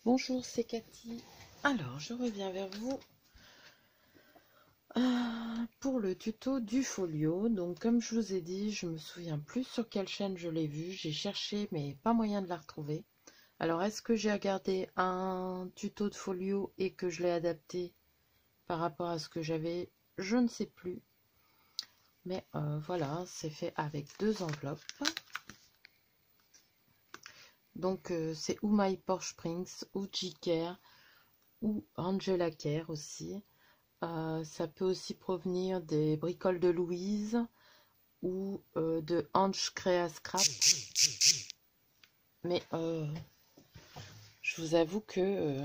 Bonjour, c'est Cathy. Alors, je reviens vers vous pour le tuto du folio. Donc, comme je vous ai dit, je me souviens plus sur quelle chaîne je l'ai vu. J'ai cherché, mais pas moyen de la retrouver. Alors, est-ce que j'ai regardé un tuto de folio et que je l'ai adapté par rapport à ce que j'avais? Je ne sais plus. Mais voilà, c'est fait avec deux enveloppes. Donc, c'est ou My Porsche Springs, ou G-Care, ou Angela Care aussi. Ça peut aussi provenir des bricoles de Louise ou de Ange Créa Scrap. Mais je vous avoue que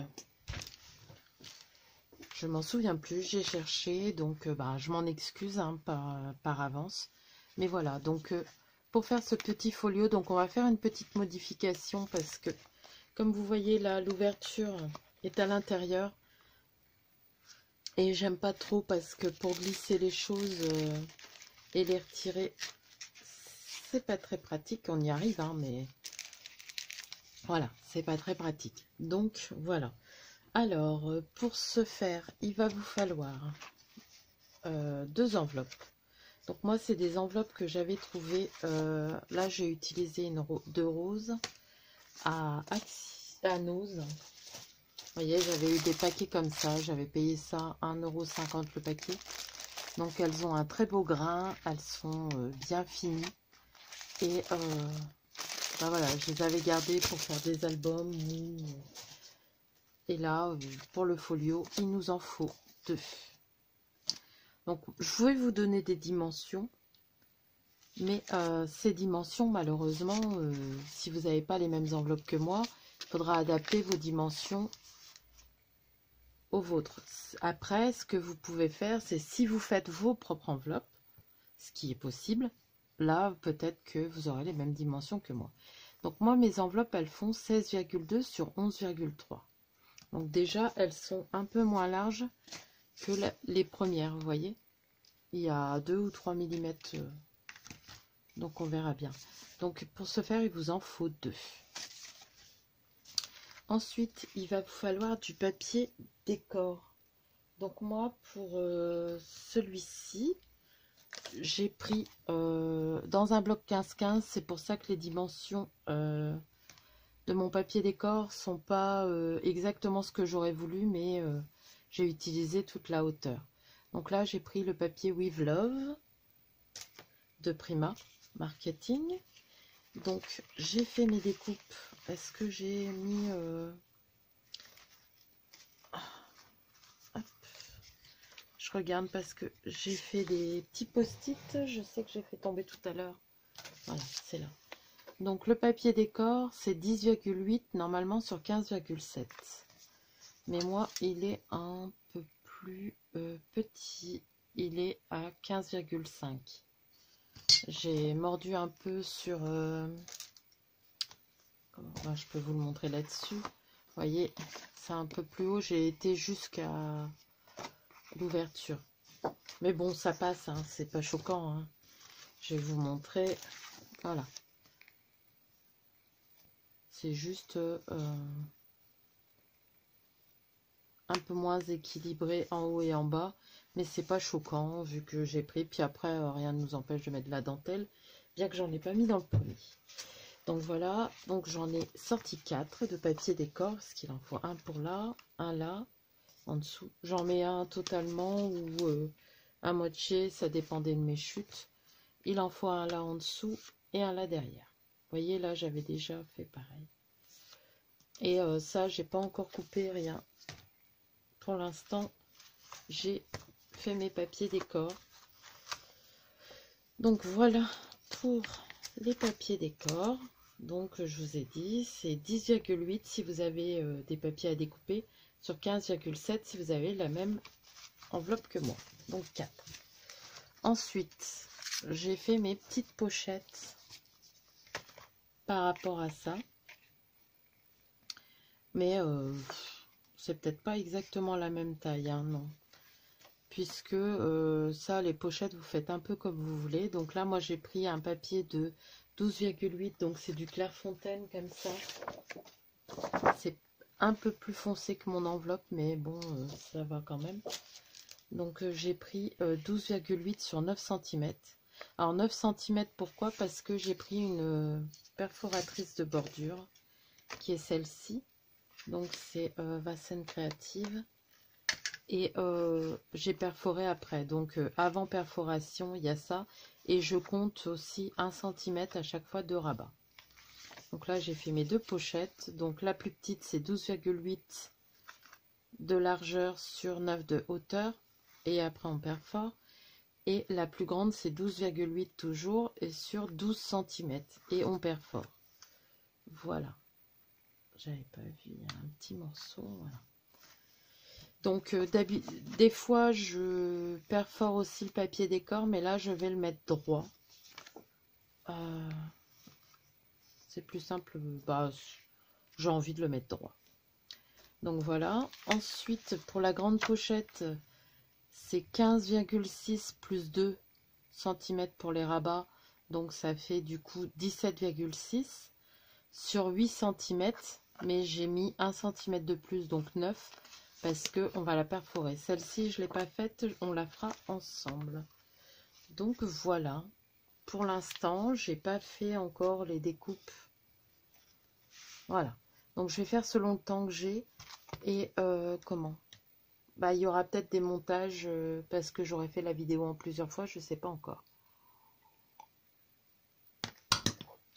je m'en souviens plus. J'ai cherché, donc je m'en excuse hein, par avance. Mais voilà, donc pour faire ce petit folio, donc on va faire une petite modification parce que, comme vous voyez là, l'ouverture est à l'intérieur. Et j'aime pas trop parce que pour glisser les choses et les retirer, c'est pas très pratique. On y arrive, hein, mais voilà, c'est pas très pratique. Donc voilà. Alors, pour ce faire, il va vous falloir deux enveloppes. Donc moi, c'est des enveloppes que j'avais trouvées. Là, j'ai utilisé deux roses à Nose. Vous voyez, j'avais eu des paquets comme ça. J'avais payé ça 1,50 € le paquet. Donc elles ont un très beau grain. Elles sont bien finies. Et voilà, je les avais gardées pour faire des albums. Et là, pour le folio, il nous en faut deux. Donc, je vais vous donner des dimensions. Mais ces dimensions, malheureusement, si vous n'avez pas les mêmes enveloppes que moi, il faudra adapter vos dimensions aux vôtres. Après, ce que vous pouvez faire, c'est si vous faites vos propres enveloppes, ce qui est possible, là, peut-être que vous aurez les mêmes dimensions que moi. Donc, moi, mes enveloppes, elles font 16,2 sur 11,3. Donc, déjà, elles sont un peu moins larges que les premières, vous voyez. Il y a 2 ou 3 mm. Donc, on verra bien. Donc, pour ce faire, il vous en faut deux. Ensuite, il va vous falloir du papier décor. Donc, moi, pour celui-ci, j'ai pris dans un bloc 15-15. C'est pour ça que les dimensions de mon papier décor sont pas exactement ce que j'aurais voulu, mais j'ai utilisé toute la hauteur. Donc là, j'ai pris le papier With Love de Prima Marketing. Donc, j'ai fait mes découpes. Est-ce que j'ai mis... Je regarde parce que j'ai fait des petits post-it. Je sais que j'ai fait tomber tout à l'heure. Voilà, c'est là. Donc, le papier décor, c'est 10,8 normalement sur 15,7. Mais moi, il est un peu plus petit. Il est à 15,5. J'ai mordu un peu sur... comment je peux vous le montrer là-dessus. Vous voyez, c'est un peu plus haut. J'ai été jusqu'à l'ouverture. Mais bon, ça passe, hein, c'est pas choquant. Hein. Je vais vous montrer. Voilà. C'est juste un peu moins équilibré en haut et en bas. Mais c'est pas choquant vu que j'ai pris. Puis après, rien ne nous empêche de mettre de la dentelle. Bien que j'en ai pas mis dans le premier. Donc voilà. Donc j'en ai sorti 4 de papier décor. Parce qu'il en faut un pour là, un là, en dessous. J'en mets un totalement ou à moitié. Ça dépendait de mes chutes. Il en faut un là en dessous et un là derrière. Vous voyez, là, j'avais déjà fait pareil. Et ça, j'ai pas encore coupé rien. Pour l'instant, j'ai fait mes papiers décor. Donc, voilà pour les papiers décor. Donc, je vous ai dit, c'est 10,8 si vous avez des papiers à découper, sur 15,7 si vous avez la même enveloppe que moi. Donc, 4. Ensuite, j'ai fait mes petites pochettes par rapport à ça. Mais c'est peut-être pas exactement la même taille, hein, non. Puisque ça, les pochettes, vous faites un peu comme vous voulez. Donc là, moi, j'ai pris un papier de 12,8. Donc c'est du Clairefontaine comme ça. C'est un peu plus foncé que mon enveloppe, mais bon, ça va quand même. Donc j'ai pris 12,8 sur 9 cm. Alors 9 cm, pourquoi? Parce que j'ai pris une perforatrice de bordure, qui est celle-ci. Donc c'est Vassen Créative. Et j'ai perforé après. Donc avant perforation, il y a ça. Et je compte aussi 1 cm à chaque fois de rabat. Donc là, j'ai fait mes deux pochettes. Donc la plus petite, c'est 12,8 de largeur sur 9 de hauteur. Et après, on perfore. Et la plus grande, c'est 12,8 toujours. Et sur 12 cm. Et on perfore. Voilà. J'avais pas vu, il y a un petit morceau. Voilà. Donc, des fois, je perfore aussi le papier décor. Mais là, je vais le mettre droit. C'est plus simple. Bah, j'ai envie de le mettre droit. Donc voilà. Ensuite, pour la grande pochette, c'est 15,6 plus 2 cm pour les rabats. Donc ça fait du coup 17,6 sur 8 cm. Mais j'ai mis 1 cm de plus, donc 9. Parce qu'on va la perforer. Celle-ci, je ne l'ai pas faite. On la fera ensemble. Donc voilà. Pour l'instant, j'ai pas fait encore les découpes. Voilà. Donc je vais faire selon le temps que j'ai. Et comment? Bah, il y aura peut-être des montages parce que j'aurais fait la vidéo en plusieurs fois, je ne sais pas encore.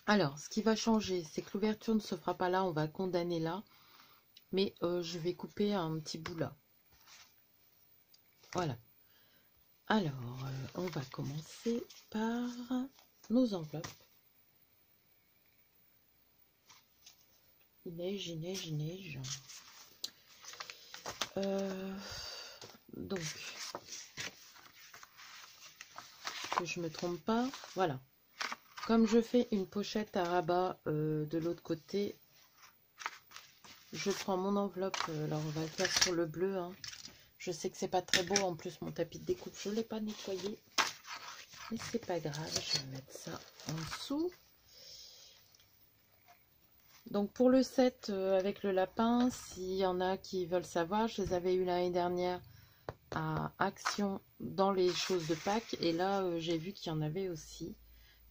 Alors, ce qui va changer, c'est que l'ouverture ne se fera pas là, on va condamner là. Mais je vais couper un petit bout là. Voilà. Alors, on va commencer par nos enveloppes. Il neige, il neige, il neige. Donc, que je me trompe pas, voilà. Comme je fais une pochette à rabat de l'autre côté, je prends mon enveloppe. Alors, on va le faire sur le bleu. Hein. Je sais que c'est pas très beau. En plus, mon tapis de découpe, je ne l'ai pas nettoyé. Mais c'est pas grave. Je vais mettre ça en dessous. Donc, pour le set avec le lapin, s'il y en a qui veulent savoir, je les avais eu l'année dernière à Action dans les choses de Pâques. Et là, j'ai vu qu'il y en avait aussi.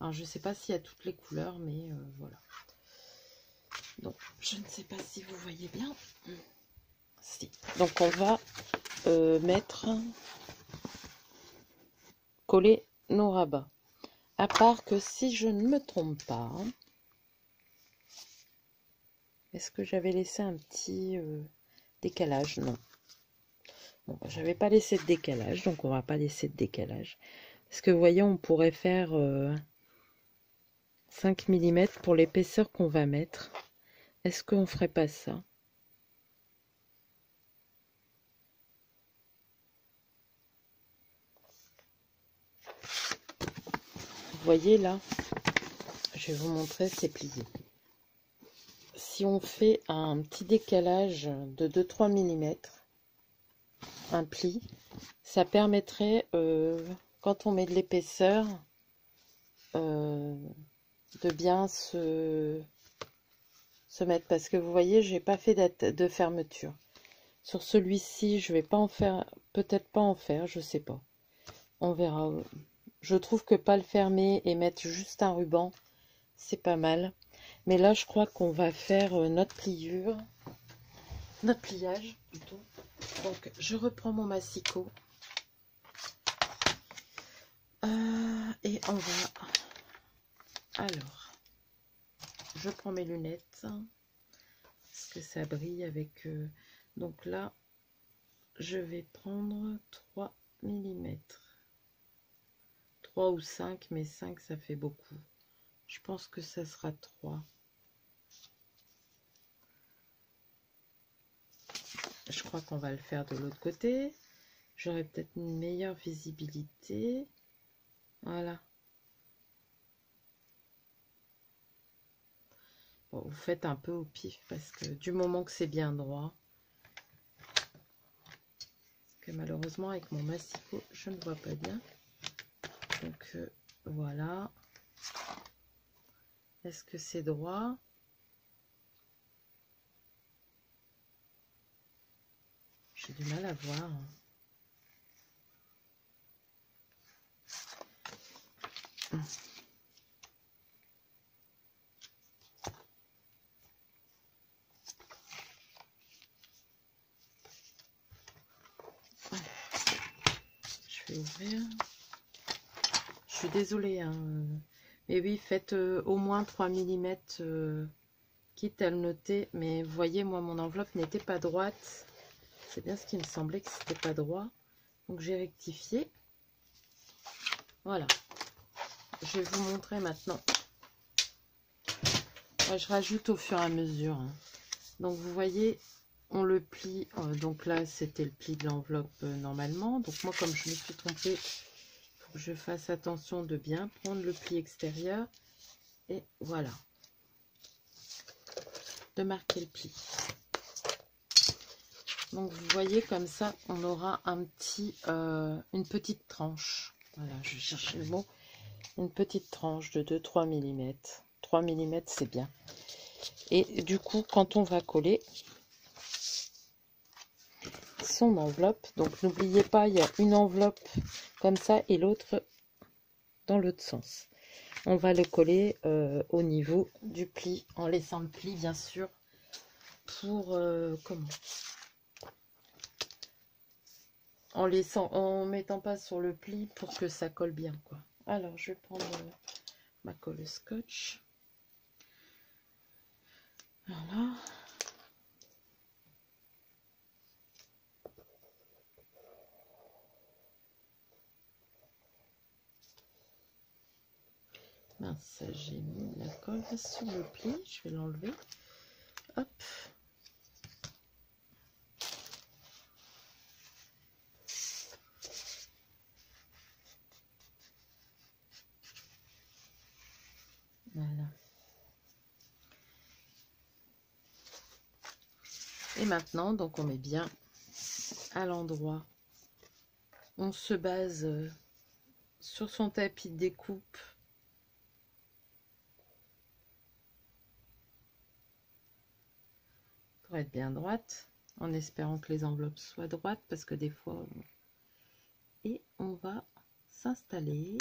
Alors, je ne sais pas s'il y a toutes les couleurs, mais voilà. Donc, je ne sais pas si vous voyez bien. Si. Donc, on va coller nos rabats. À part que si je ne me trompe pas, est-ce que j'avais laissé un petit décalage? Non. Bon, j'avais pas laissé de décalage, donc on va pas laisser de décalage. Parce que vous voyez, on pourrait faire 5 mm pour l'épaisseur qu'on va mettre. Est-ce qu'on ferait pas ça? Vous voyez là, je vais vous montrer, c'est plié. Si on fait un petit décalage de 2-3 mm, un pli, ça permettrait, quand on met de l'épaisseur, de bien se mettre. Parce que vous voyez, j'ai pas fait de fermeture. Sur celui-ci, je vais pas en faire, peut-être pas en faire, je sais pas. On verra. Je trouve que pas le fermer et mettre juste un ruban, c'est pas mal. Mais là, je crois qu'on va faire notre pliure, notre pliage plutôt. Donc, je reprends mon massicot. Et on va... Alors, je prends mes lunettes. Parce que ça brille avec... donc là, je vais prendre 3 mm. 3 ou 5, mais 5, ça fait beaucoup. Je pense que ça sera 3. Je crois qu'on va le faire de l'autre côté. J'aurai peut-être une meilleure visibilité. Voilà. Bon, vous faites un peu au pif parce que du moment que c'est bien droit. Parce que malheureusement avec mon massicot, je ne vois pas bien. Donc voilà. Est-ce que c'est droit? J'ai du mal à voir. Je vais ouvrir. Je suis désolée, hein. Mais oui, faites au moins 3 mm, quitte à le noter. Mais vous voyez, moi, mon enveloppe n'était pas droite. C'est bien ce qui me semblait, que c'était pas droit. Donc, j'ai rectifié. Voilà. Je vais vous montrer maintenant. Ouais, je rajoute au fur et à mesure, hein. Donc, vous voyez, on le plie. Donc là, c'était le pli de l'enveloppe normalement. Donc, moi, comme je me suis trompée, je fasse attention de bien prendre le pli extérieur et voilà, de marquer le pli. Donc vous voyez, comme ça on aura un petit une petite tranche, voilà, je cherchais le mot, une petite tranche de 2-3 mm. 3 mm c'est bien. Et du coup, quand on va coller son enveloppe, donc n'oubliez pas, il y a une enveloppe comme ça et l'autre dans l'autre sens. On va le coller au niveau du pli, en laissant le pli bien sûr pour en mettant pas sur le pli pour que ça colle bien, quoi. Alors je vais prendre ma colle scotch. Voilà. Mince, j'ai mis la colle sur le pli, je vais l'enlever. Hop. Voilà. Et maintenant, donc on met bien à l'endroit. On se base sur son tapis de découpe. Pour être bien droite, en espérant que les enveloppes soient droites, parce que des fois... Et on va s'installer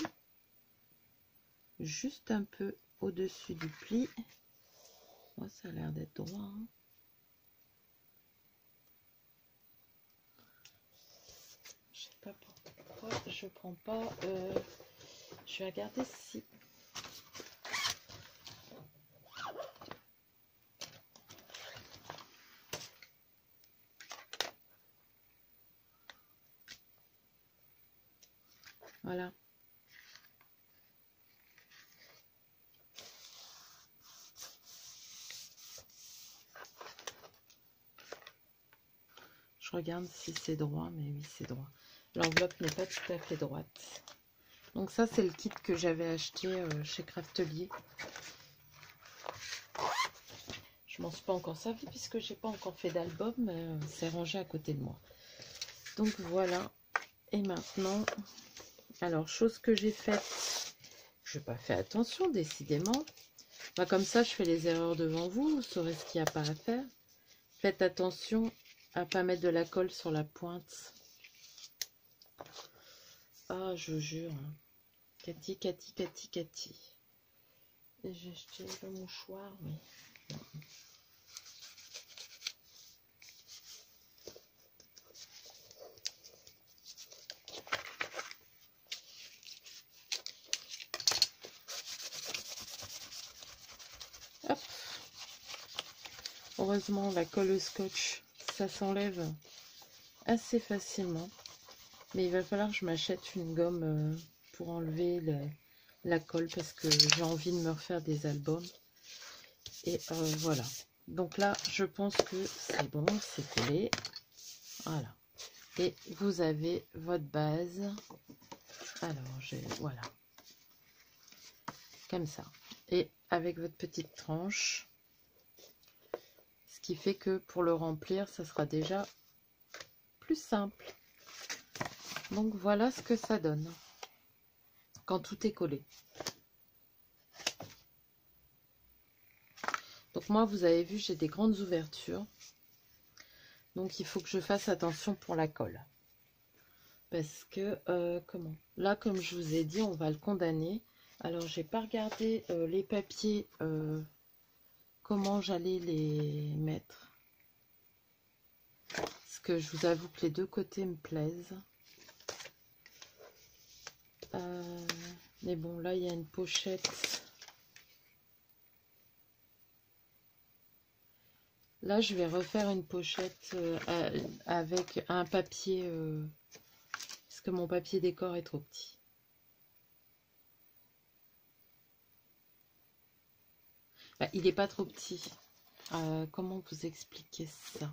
juste un peu au-dessus du pli. Moi, ça a l'air d'être droit, hein. Je sais pas pourquoi je prends pas. Je vais regarder si. Voilà. Je regarde si c'est droit, mais oui, c'est droit. L'enveloppe n'est pas tout à fait droite. Donc ça, c'est le kit que j'avais acheté chez Craftelier. Je m'en suis pas encore servi puisque j'ai pas encore fait d'album, mais c'est rangé à côté de moi. Donc voilà. Et maintenant, alors chose que j'ai faite, je n'ai pas fait attention décidément. Bah, comme ça, je fais les erreurs devant vous. Vous saurez ce qu'il n'y a pas à faire. Faites attention à pas mettre de la colle sur la pointe. Ah, je vous jure. Cathy. Et j'ai acheté le mouchoir, oui. Hop. Heureusement, la colle au scotch, ça s'enlève assez facilement. Mais il va falloir que je m'achète une gomme pour enlever la colle parce que j'ai envie de me refaire des albums. Et voilà. Donc là, je pense que c'est bon, c'est collé. Voilà. Et vous avez votre base. Alors, voilà. Comme ça. Et avec votre petite tranche. Ce qui fait que pour le remplir, ça sera déjà plus simple. Donc voilà ce que ça donne quand tout est collé. Donc moi, vous avez vu, j'ai des grandes ouvertures. Donc il faut que je fasse attention pour la colle. Parce que, comment? Là, comme je vous ai dit, on va le condamner. Alors, j'ai pas regardé les papiers, comment j'allais les mettre. Parce que je vous avoue que les deux côtés me plaisent. Mais bon, là, il y a une pochette. Là, je vais refaire une pochette avec un papier, parce que mon papier décor est trop petit. Bah, il n'est pas trop petit. Comment vous expliquer ça?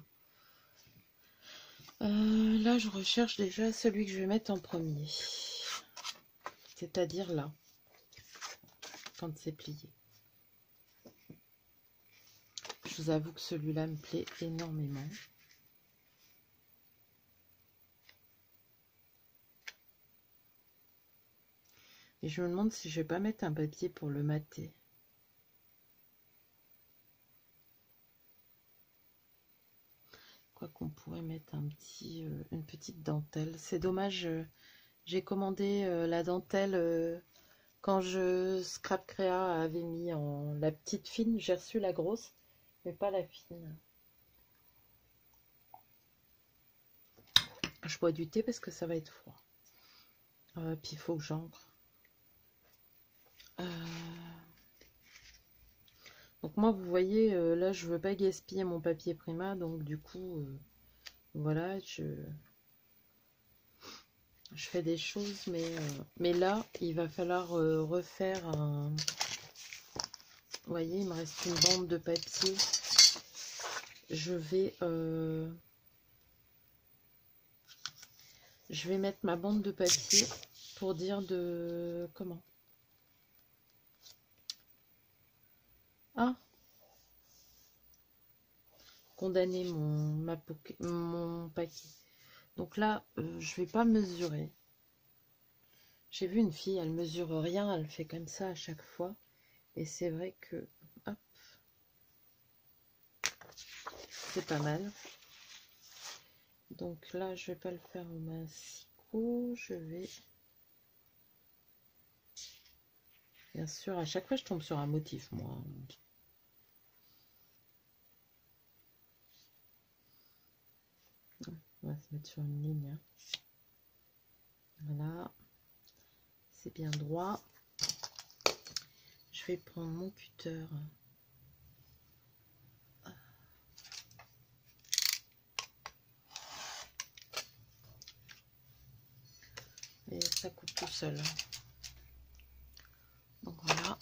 Là, je recherche déjà celui que je vais mettre en premier. C'est-à-dire là, quand c'est plié. Je vous avoue que celui-là me plaît énormément. Et je me demande si je vais pas mettre un papier pour le mater. Quoi qu'on pourrait mettre un petit, une petite dentelle. C'est dommage, j'ai commandé la dentelle quand Scrap Créa avait mis en la petite fine. J'ai reçu la grosse, mais pas la fine. Je bois du thé parce que ça va être froid. Puis il faut que j'encre. Donc moi, vous voyez, là, je veux pas gaspiller mon papier Prima, donc du coup, voilà, je fais des choses, mais là, il va falloir refaire un... Vous voyez, il me reste une bande de papier. Je vais mettre ma bande de papier pour dire de... Comment? Ah, condamner mon paquet. Donc là, je vais pas mesurer. J'ai vu une fille, elle mesure rien, elle fait comme ça à chaque fois. Et c'est vrai que, hop, c'est pas mal. Donc là, je vais pas le faire au massicot, je vais... Bien sûr, à chaque fois, je tombe sur un motif, moi. On va se mettre sur une ligne. Voilà. C'est bien droit. Je vais prendre mon cutter. Et ça coupe tout seul. Donc voilà.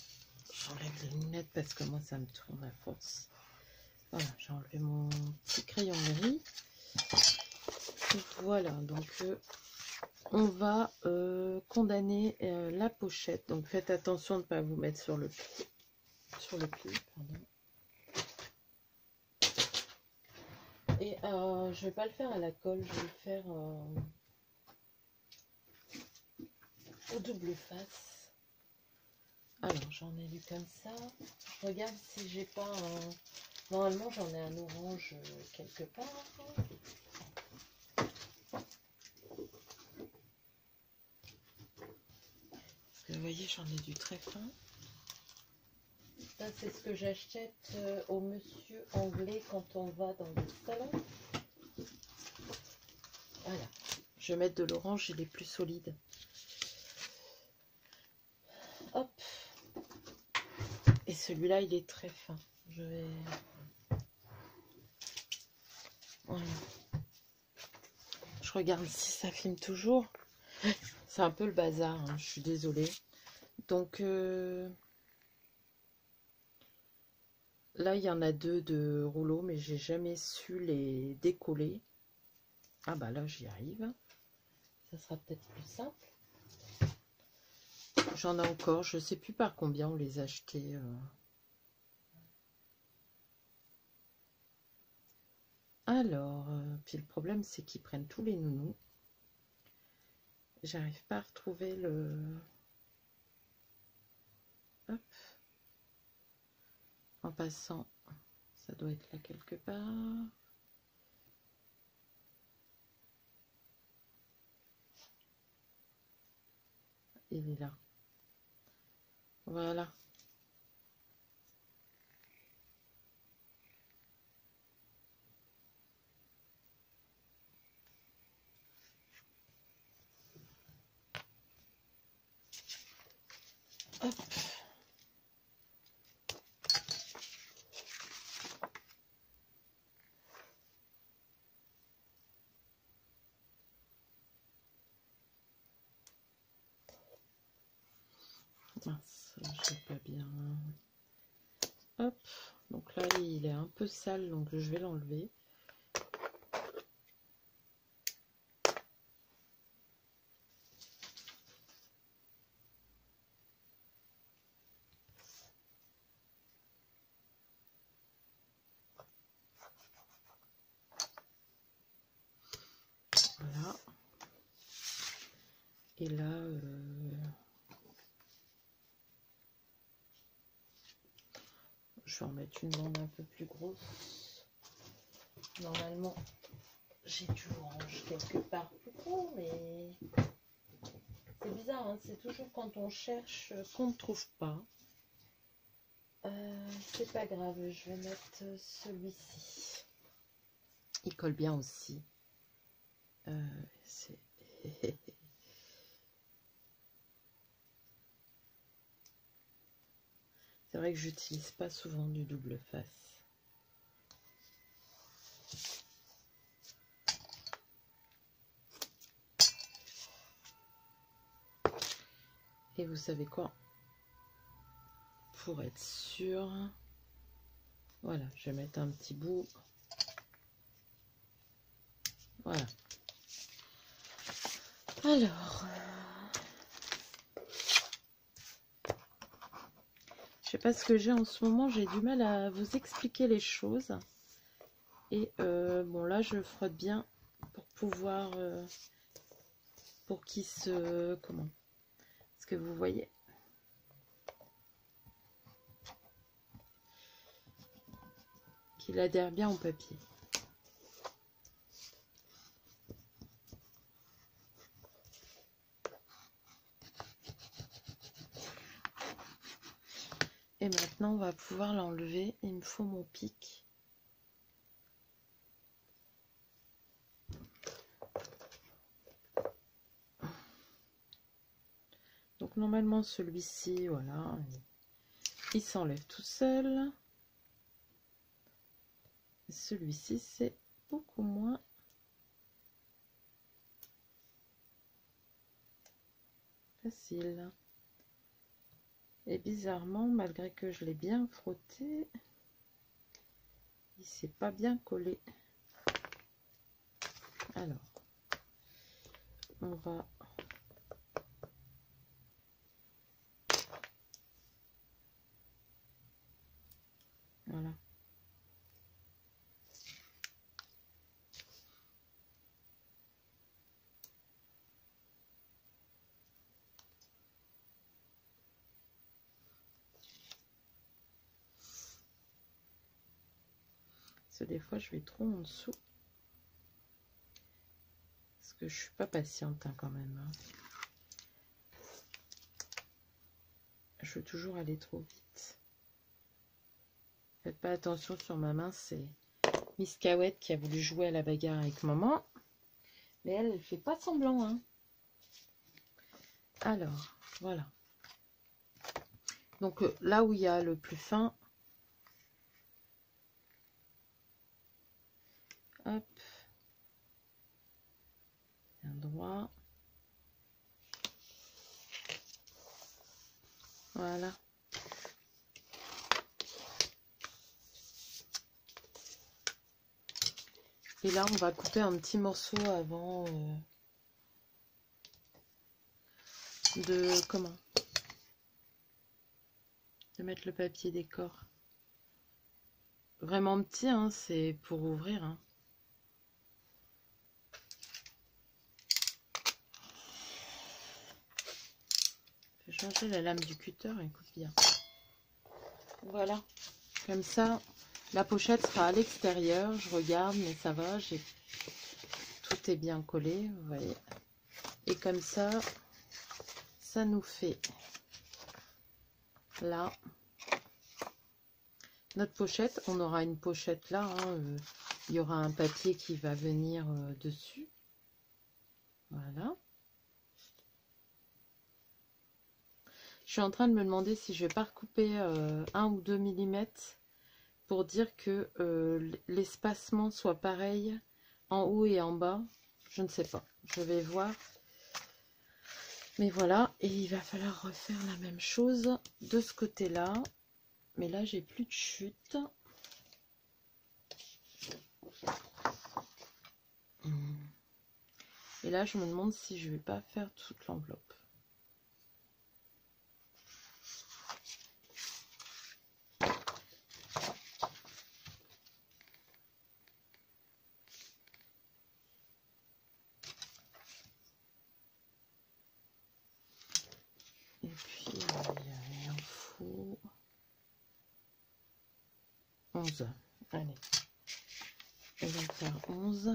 J'enlève les lunettes parce que moi, ça me tourne à force. Voilà, j'ai enlevé mon petit crayon gris. Voilà, donc on va condamner la pochette. Donc faites attention de ne pas vous mettre sur le pli. Pardon. Et je vais pas le faire à la colle, je vais le faire au double face. Alors j'en ai lu comme ça. Je regarde si j'ai pas un... Normalement j'en ai un orange quelque part. Vous voyez, j'en ai du très fin. Ça, c'est ce que j'achète au monsieur anglais quand on va dans le salon. Voilà. Je vais mettre de l'orange, il est plus solide. Hop. Et celui-là, il est très fin. Je vais... Voilà. Je regarde si ça filme toujours. C'est un peu le bazar, hein, je suis désolée. Donc... Là, il y en a deux de rouleaux, mais j'ai jamais su les décoller. Ah bah là, j'y arrive. Ça sera peut-être plus simple. J'en ai encore, je sais plus par combien on les achetait. Alors, puis le problème, c'est qu'ils prennent tous les nounous. J'arrive pas à retrouver le... Hop. En passant, ça doit être là quelque part. il est là. Voilà. Hop. Mince, je sais pas bien. Hop. Donc là, il est un peu sale, donc je vais l'enlever. Voilà. Et là, je vais en mettre une bande un peu plus grosse. Normalement, j'ai dû ranger quelque part plus gros, mais c'est bizarre, hein, c'est toujours quand on cherche qu'on ne trouve pas. C'est pas grave, je vais mettre celui-ci. Il colle bien aussi. C'est vrai que j'utilise pas souvent du double face. Et vous savez quoi? Pour être sûr, voilà, je vais mettre un petit bout. Voilà. Alors, je sais pas ce que j'ai en ce moment, j'ai du mal à vous expliquer les choses. Et bon, là, je frotte bien pour pouvoir, pour qu'il se, comment? Est-ce que vous voyez? Qu'il adhère bien au papier. Et maintenant, on va pouvoir l'enlever. Il me faut mon pic. Donc, normalement, celui-ci, voilà, il s'enlève tout seul. Celui-ci, c'est beaucoup moins facile. Et bizarrement, malgré que je l'ai bien frotté, il s'est pas bien collé. Alors, on va voilà. Parce que des fois, je vais trop en dessous. Parce que je suis pas patiente hein, quand même. Hein. Je veux toujours aller trop vite. Faites pas attention sur ma main, c'est Miss Cahouette qui a voulu jouer à la bagarre avec maman. Mais elle, elle fait pas semblant. Hein. Alors, voilà. Donc là où il y a le plus fin, hop, bien droit. Voilà. Et là, on va couper un petit morceau avant de mettre le papier décor. Vraiment petit, hein, c'est pour ouvrir. Hein. Je vais changer la lame du cutter, écoute bien. Voilà, comme ça, la pochette sera à l'extérieur. Je regarde, mais ça va, tout est bien collé, vous voyez. Et comme ça ça nous fait là notre pochette. On aura une pochette là, hein, il y aura un papier qui va venir dessus. Voilà. Je suis en train de me demander si je vais pas recouper 1 ou 2 mm pour dire que l'espacement soit pareil en haut et en bas. Je ne sais pas, je vais voir. Mais voilà, et il va falloir refaire la même chose de ce côté-là. Mais là, j'ai plus de chute. Et là, je me demande si je vais pas faire toute l'enveloppe. Et puis, il en faut 11. Allez, on va faire 11.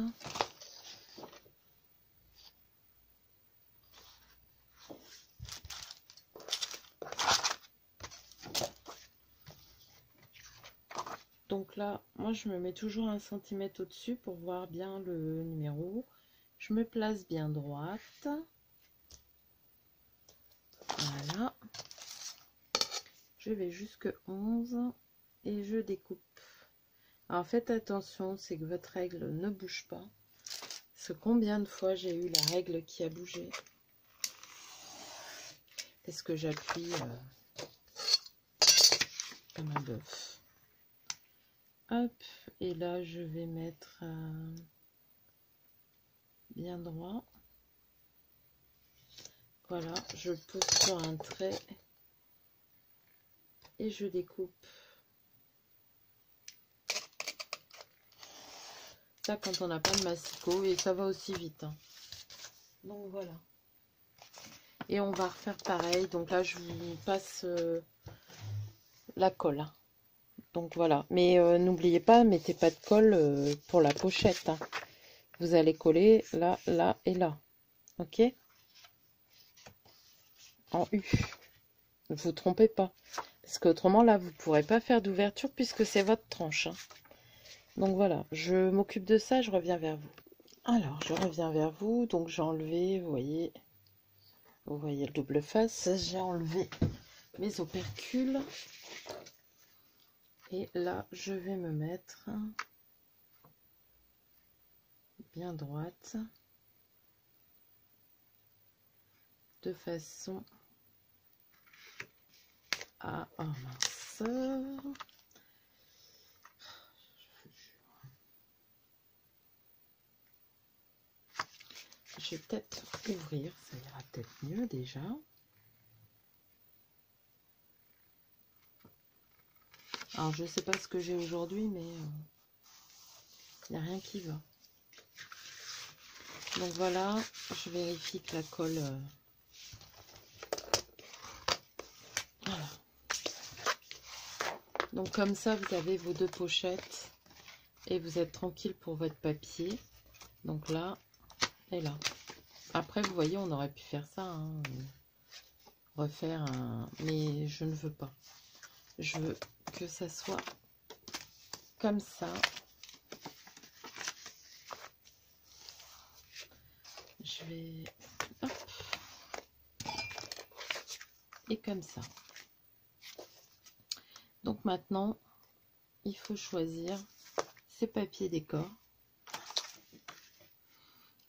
Donc là, moi je me mets toujours 1 cm au-dessus pour voir bien le numéro. Je me place bien droite. Voilà. Je vais jusque 11 et je découpe. Alors faites attention, c'est que votre règle ne bouge pas. Parce que combien de fois j'ai eu la règle qui a bougé? Est-ce que j'appuie comme un bœuf? Hop, et là je vais mettre bien droit. Voilà, je pose sur un trait et je découpe. Ça quand on n'a pas de massicot, et ça va aussi vite, hein. Donc voilà. Et on va refaire pareil. Donc là je vous passe la colle. Donc voilà. Mais n'oubliez pas, mettez pas de colle pour la pochette, hein. Vous allez coller là, là et là. Ok? En U. Ne vous trompez pas. Parce qu'autrement là, vous ne pourrez pas faire d'ouverture puisque c'est votre tranche, hein. Donc voilà, je m'occupe de ça, je reviens vers vous. Alors, je reviens vers vous. Donc j'ai enlevé, vous voyez le double face. J'ai enlevé mes opercules. Et là, je vais me mettre bien droite. De façon à... Oh mince. Je vais peut-être ouvrir, ça ira peut-être mieux déjà. Alors je sais pas ce que j'ai aujourd'hui, mais il n'y a rien qui va. Donc voilà, je vérifie que la colle... Voilà. Donc comme ça, vous avez vos 2 pochettes et vous êtes tranquille pour votre papier. Donc là et là. Après, vous voyez, on aurait pu faire ça, hein, refaire un... Mais je ne veux pas. Je veux que ça soit comme ça. Je vais... Hop. Et comme ça. Donc maintenant, il faut choisir ces papiers décor.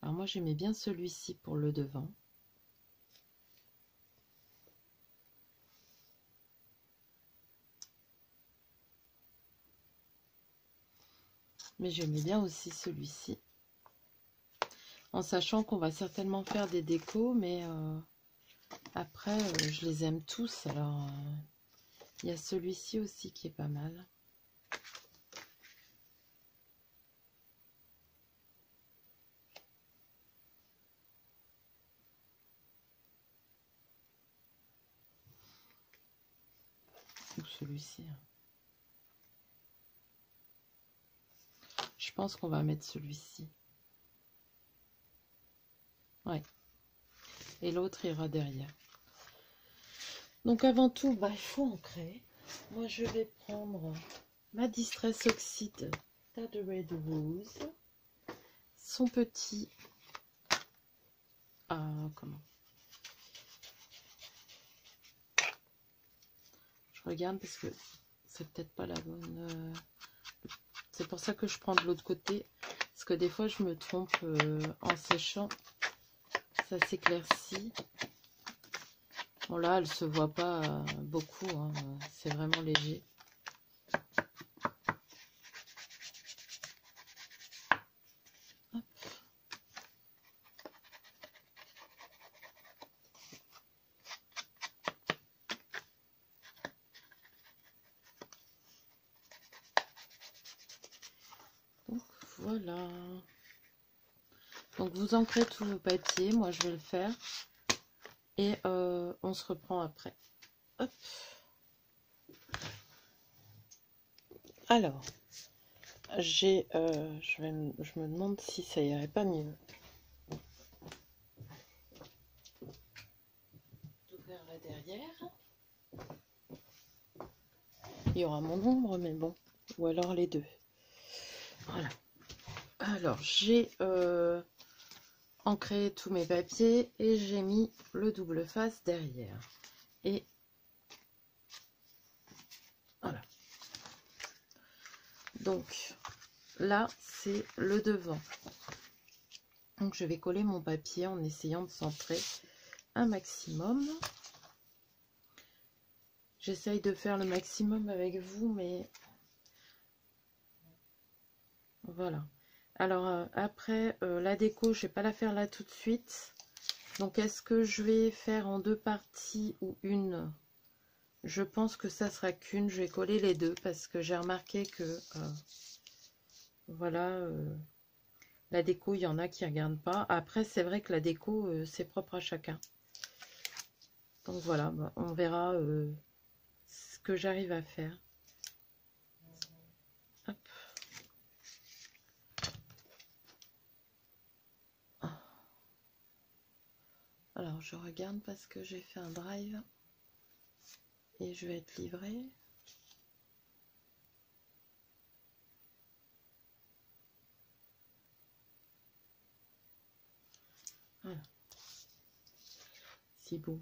Alors moi, j'aimais bien celui-ci pour le devant. Mais j'aimais bien aussi celui-ci. En sachant qu'on va certainement faire des décos, mais après, je les aime tous. Alors, il y a celui-ci aussi qui est pas mal. Ou celui-ci. Je pense qu'on va mettre celui-ci. Ouais. Et l'autre ira derrière. Donc avant tout, bah, il faut ancrer. Moi, je vais prendre ma Distress Oxide Tad Red Rose. Son petit... comment? Je regarde parce que c'est peut-être pas la bonne... C'est pour ça que je prends de l'autre côté. Parce que des fois, je me trompe en séchant. Ça s'éclaircit. Bon, là, elle se voit pas beaucoup. Hein. C'est vraiment léger. Hop. Donc, voilà. Donc, vous ancrez tout le papier. Moi, je vais le faire. Et on se reprend après. Hop. Alors, je me demande si ça irait pas mieux. J'ouvrirai derrière. Il y aura mon ombre, mais bon. Ou alors les deux. Voilà. Alors, j'ai ancré tous mes papiers et j'ai mis le double face derrière. Et voilà. Donc, là, c'est le devant. Donc, je vais coller mon papier en essayant de centrer un maximum. J'essaye de faire le maximum avec vous, mais voilà. Alors, après, la déco, je vais pas la faire là tout de suite. Donc, est-ce que je vais faire en deux parties ou une? Je pense que ça sera qu'une. Je vais coller les deux parce que j'ai remarqué que, voilà, la déco, il y en a qui ne regardent pas. Après, c'est vrai que la déco, c'est propre à chacun. Donc, voilà, bah, on verra ce que j'arrive à faire. Hop. Alors, je regarde parce que j'ai fait un drive et je vais être livrée. Voilà. C'est beau.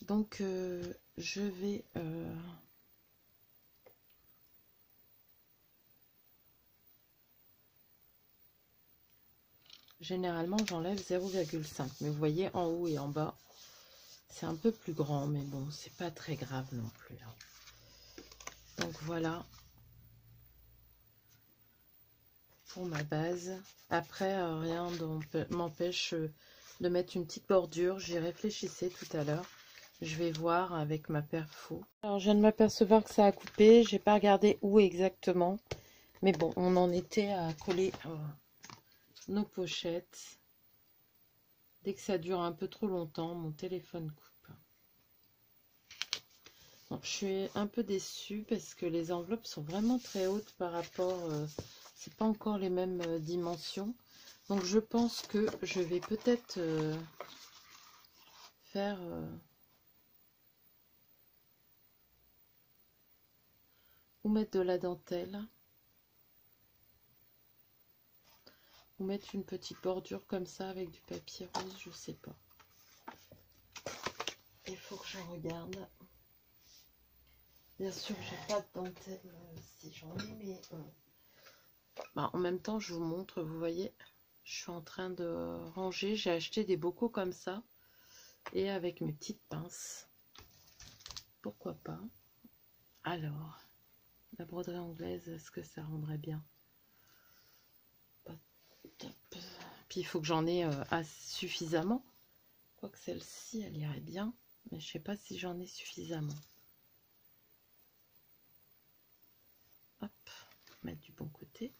Donc, je vais... généralement, j'enlève 0,5. Mais vous voyez, en haut et en bas, c'est un peu plus grand. Mais bon, c'est pas très grave non plus. Hein. Donc, voilà. Pour ma base. Après, rien m'empêche de mettre une petite bordure. J'y réfléchissais tout à l'heure. Je vais voir avec ma perfo. Alors, je viens de m'apercevoir que ça a coupé. J'ai pas regardé où exactement. Mais bon, on en était à coller nos pochettes. Dès que ça dure un peu trop longtemps, mon téléphone coupe. Bon, je suis un peu déçue parce que les enveloppes sont vraiment très hautes par rapport... c'est pas encore les mêmes dimensions. Donc je pense que je vais peut-être faire... ou mettre de la dentelle. Ou mettre une petite bordure comme ça avec du papier rose, je sais pas. Il faut que je regarde. Bien sûr, j'ai pas de dentelle si j'en ai, mais bah, en même temps, je vous montre, vous voyez, je suis en train de ranger. J'ai acheté des bocaux comme ça et avec mes petites pinces. Pourquoi pas? Alors, la broderie anglaise, est-ce que ça rendrait bien? Pas top. Puis il faut que j'en ai suffisamment. Quoique celle-ci, elle irait bien, mais je sais pas si j'en ai suffisamment. Hop, mettre du bon côté.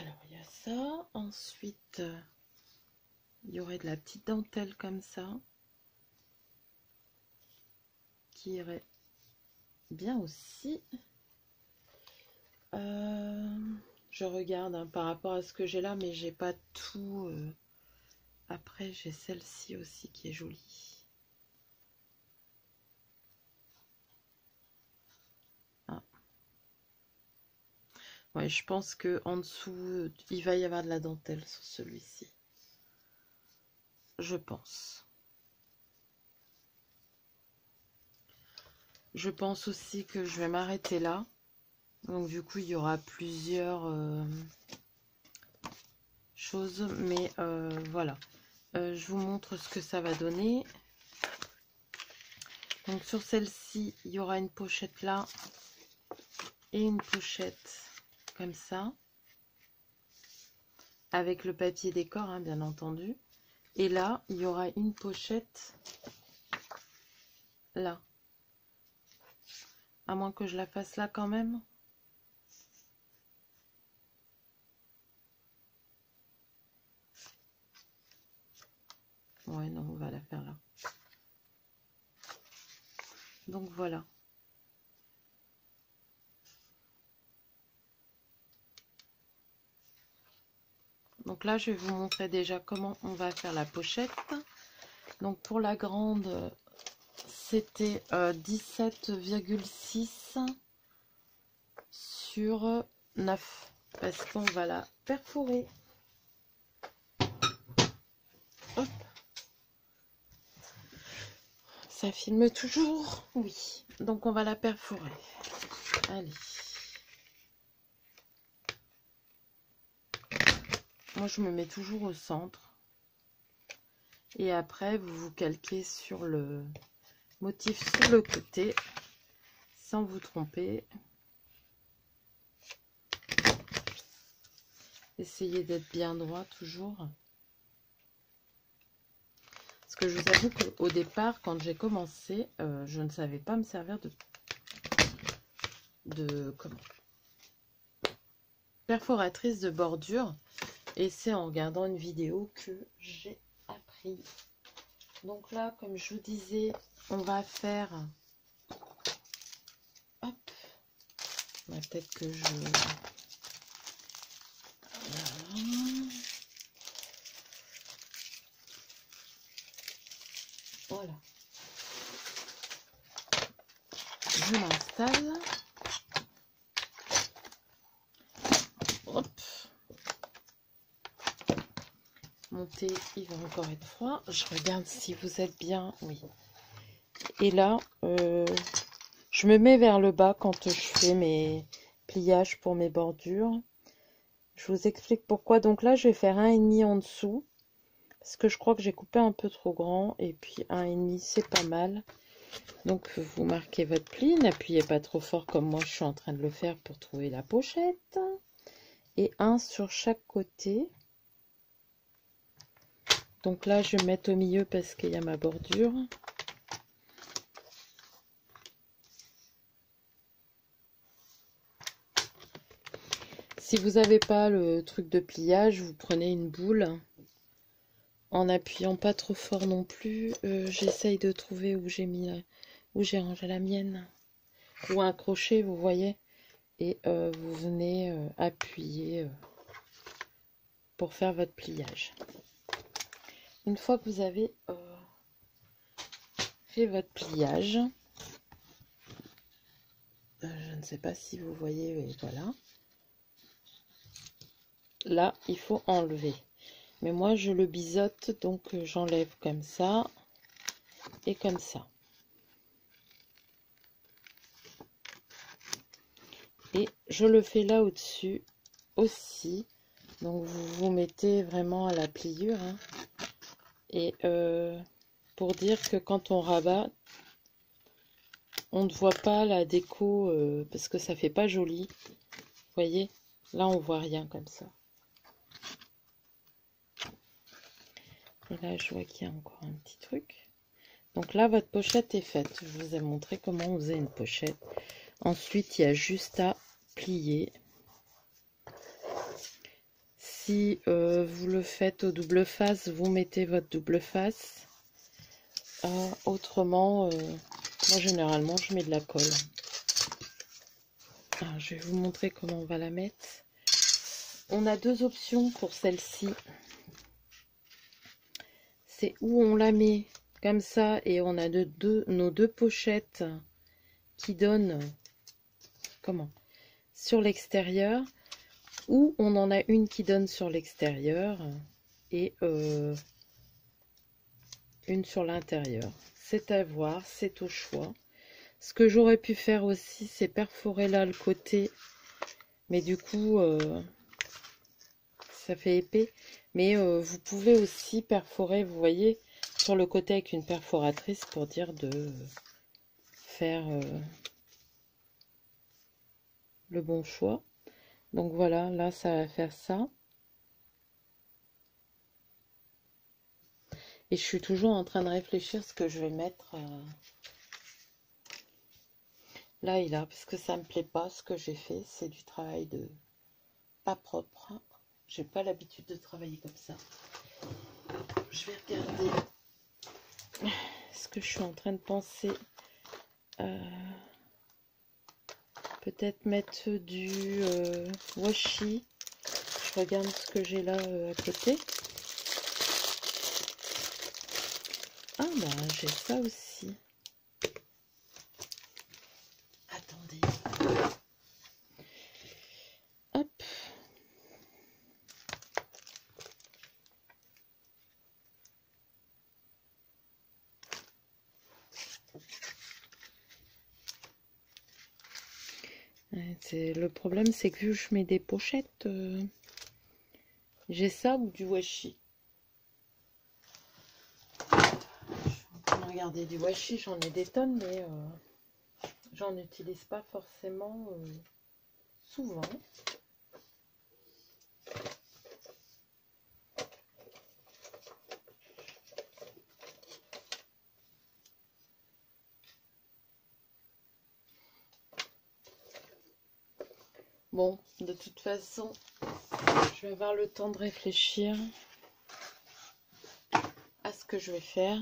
Alors, il y a ça. Ensuite, il y aurait de la petite dentelle comme ça. Qui irait bien aussi. Je regarde hein, par rapport à ce que j'ai là, mais j'ai pas tout. Après, j'ai celle-ci aussi qui est jolie. Ah. Ouais, je pense que en dessous, il va y avoir de la dentelle sur celui-ci. Je pense. Je pense aussi que je vais m'arrêter là. Donc du coup, il y aura plusieurs choses. Mais voilà. Je vous montre ce que ça va donner. Donc sur celle-ci, il y aura une pochette là. Et une pochette comme ça. Avec le papier décor, hein, bien entendu. Et là, il y aura une pochette là. À moins que je la fasse là quand même. Ouais, non, on va la faire là. Donc voilà. Donc là, je vais vous montrer déjà comment on va faire la pochette. Donc pour la grande, c'était 17,6 sur 9. Parce qu'on va la perforer. Hop. Ça filme toujours? Oui. Donc on va la perforer. Allez. Moi, je me mets toujours au centre. Et après, vous vous calquez sur le motif sur le côté, sans vous tromper. Essayez d'être bien droit, toujours. Parce que je vous avoue qu'au départ, quand j'ai commencé, je ne savais pas me servir de perforatrice de bordure. Et c'est en regardant une vidéo que j'ai appris. Donc là, comme je vous disais, on va faire... Hop. Peut-être que je... Voilà. Je m'installe. Hop. Mon thé, il va encore être froid. Je regarde si vous êtes bien. Oui. Et là, je me mets vers le bas quand je fais mes pliages pour mes bordures. Je vous explique pourquoi. Donc là, je vais faire 1,5 en dessous. Parce que je crois que j'ai coupé un peu trop grand. Et puis 1,5, c'est pas mal. Donc vous marquez votre pli. N'appuyez pas trop fort comme moi, je suis en train de le faire pour trouver la pochette. Et 1 sur chaque côté. Donc là, je vais mettre au milieu parce qu'il y a ma bordure. Si vous n'avez pas le truc de pliage, vous prenez une boule. En appuyant pas trop fort non plus. J'essaye de trouver où j'ai mis où j'ai rangé la mienne. Ou un crochet, vous voyez. Et vous venez appuyer pour faire votre pliage. Une fois que vous avez fait votre pliage, je ne sais pas si vous voyez, mais voilà. Là, il faut enlever. Mais moi, je le biseaute, donc j'enlève comme ça et comme ça. Et je le fais là au-dessus aussi. Donc, vous vous mettez vraiment à la pliure. Hein. Et pour dire que quand on rabat, on ne voit pas la déco parce que ça fait pas joli. Vous voyez, là, on voit rien comme ça. Et là, je vois qu'il y a encore un petit truc. Donc là, votre pochette est faite. Je vous ai montré comment on faisait une pochette. Ensuite, il y a juste à plier. Si vous le faites au double face, vous mettez votre double face. Autrement, moi généralement je mets de la colle. Alors, je vais vous montrer comment on va la mettre. On a deux options pour celle-ci. C'est où on la met comme ça et on a nos deux pochettes qui donnent sur l'extérieur, ou on en a une qui donne sur l'extérieur et une sur l'intérieur. C'est à voir, c'est au choix. Ce que j'aurais pu faire aussi, c'est perforer là le côté, mais du coup ça fait épais. Mais vous pouvez aussi perforer, vous voyez, sur le côté avec une perforatrice pour dire de faire le bon choix. Donc voilà, là ça va faire ça. Et je suis toujours en train de réfléchir ce que je vais mettre là et là, parce que ça me plaît pas ce que j'ai fait. C'est du travail de pas propre. J'ai pas l'habitude de travailler comme ça. Je vais regarder ce que je suis en train de penser. Peut-être mettre du washi. Je regarde ce que j'ai là à côté. Ah bah j'ai ça aussi. Attendez. Hop. Le problème, c'est que vu que je mets des pochettes, j'ai ça ou du washi. Je suis en train de regarder du washi, j'en ai des tonnes, mais j'en utilise pas forcément souvent. Bon, de toute façon, je vais avoir le temps de réfléchir à ce que je vais faire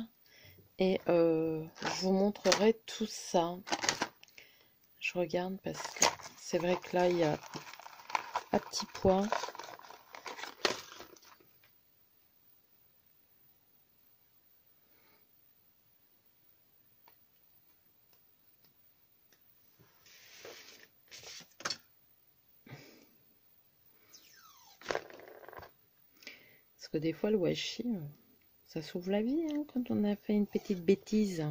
et je vous montrerai tout ça. Je regarde parce que c'est vrai que là, il y a un petit point. Parce que des fois, le washi, ça sauve la vie hein, quand on a fait une petite bêtise.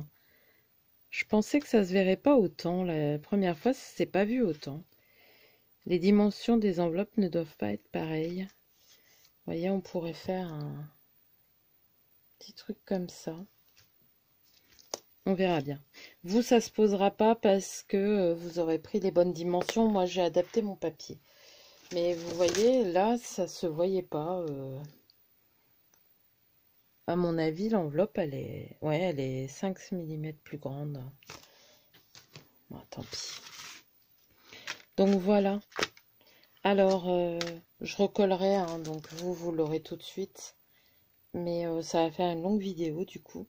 Je pensais que ça se verrait pas autant. La première fois, ça s'est pas vu autant. Les dimensions des enveloppes ne doivent pas être pareilles. Vous voyez, on pourrait faire un petit truc comme ça. On verra bien. Vous, ça se posera pas parce que vous aurez pris les bonnes dimensions. Moi, j'ai adapté mon papier. Mais vous voyez, là, ça se voyait pas. À mon avis, l'enveloppe, elle est 5 mm plus grande. Bon, tant pis. Donc voilà. Alors, je recollerai, hein, donc vous l'aurez tout de suite. Mais ça va faire une longue vidéo du coup.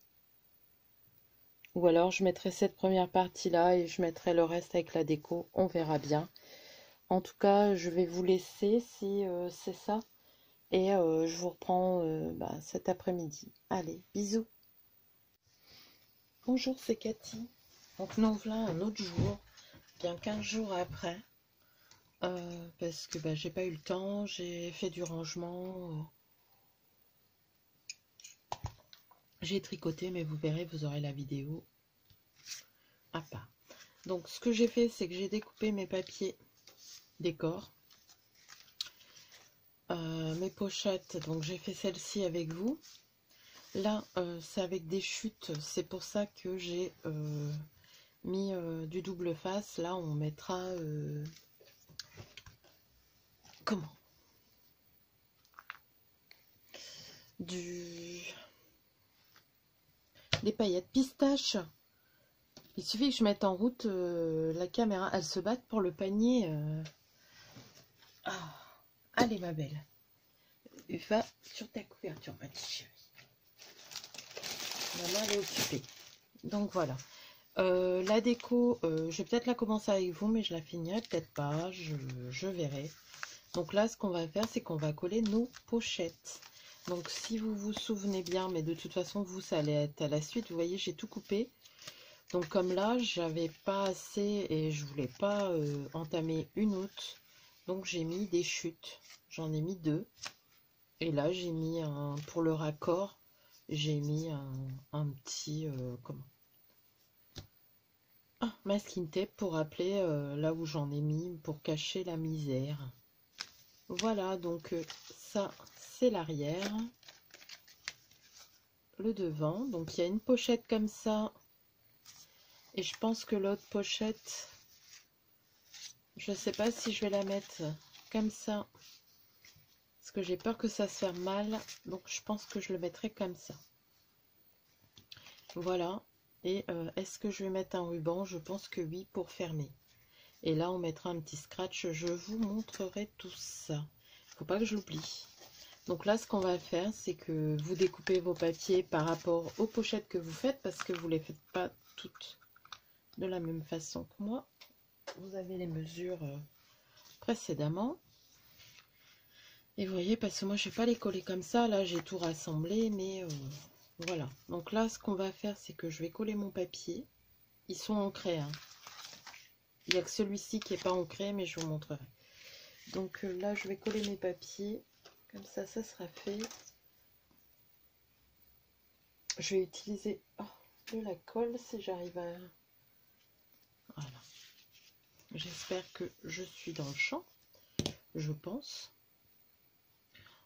Ou alors je mettrai cette première partie-là et je mettrai le reste avec la déco. On verra bien. En tout cas, je vais vous laisser si c'est ça. Et je vous reprends cet après-midi. Allez, bisous. Bonjour, c'est Cathy. Donc nous voilà un autre jour, bien 15 jours après. Parce que j'ai pas eu le temps, j'ai fait du rangement. J'ai tricoté, mais vous verrez, vous aurez la vidéo à part. Donc ce que j'ai fait, c'est que j'ai découpé mes papiers décor. Mes pochettes, donc j'ai fait celle-ci avec vous. Là, c'est avec des chutes, c'est pour ça que j'ai mis du double face. Là, on mettra... comment? Des paillettes pistache. Il suffit que je mette en route la caméra. Elles se battent pour le panier. Ah, allez, ma belle. va sur ta couverture, ma petite chérie. Maman, elle est occupée. Donc voilà. La déco, je vais peut-être la commencer avec vous, mais je la finirai peut-être pas. Je verrai. Donc là, ce qu'on va faire, c'est qu'on va coller nos pochettes. Donc si vous vous souvenez bien, mais de toute façon, vous, ça allait être à la suite. Vous voyez, j'ai tout coupé. Donc comme là, j'avais pas assez et je voulais pas entamer une autre. Donc j'ai mis des chutes. J'en ai mis 2. Et là, j'ai mis un, pour le raccord, j'ai mis un petit, comment? Ah, masking tape pour rappeler là où j'en ai mis, pour cacher la misère. Voilà, donc ça, c'est l'arrière. Le devant. Donc il y a une pochette comme ça. Et je pense que l'autre pochette, je sais pas si je vais la mettre comme ça. Parce que j'ai peur que ça se ferme mal. Donc je pense que je le mettrai comme ça. Voilà. Et est-ce que je vais mettre un ruban? Je pense que oui, pour fermer. Et là, on mettra un petit scratch. Je vous montrerai tout ça. Faut pas que j'oublie. Donc là, ce qu'on va faire, c'est que vous découpez vos papiers par rapport aux pochettes que vous faites, parce que vous ne les faites pas toutes de la même façon que moi. Vous avez les mesures précédemment. Et vous voyez, parce que moi, je ne vais pas les coller comme ça. Là, j'ai tout rassemblé, mais voilà. Donc là, ce qu'on va faire, c'est que je vais coller mon papier. Ils sont ancrés, hein. Il n'y a que celui-ci qui n'est pas ancré, mais je vous montrerai. Donc là, je vais coller mes papiers. Comme ça, ça sera fait. Je vais utiliser de la colle si j'arrive à... Voilà. J'espère que je suis dans le champ. Je pense.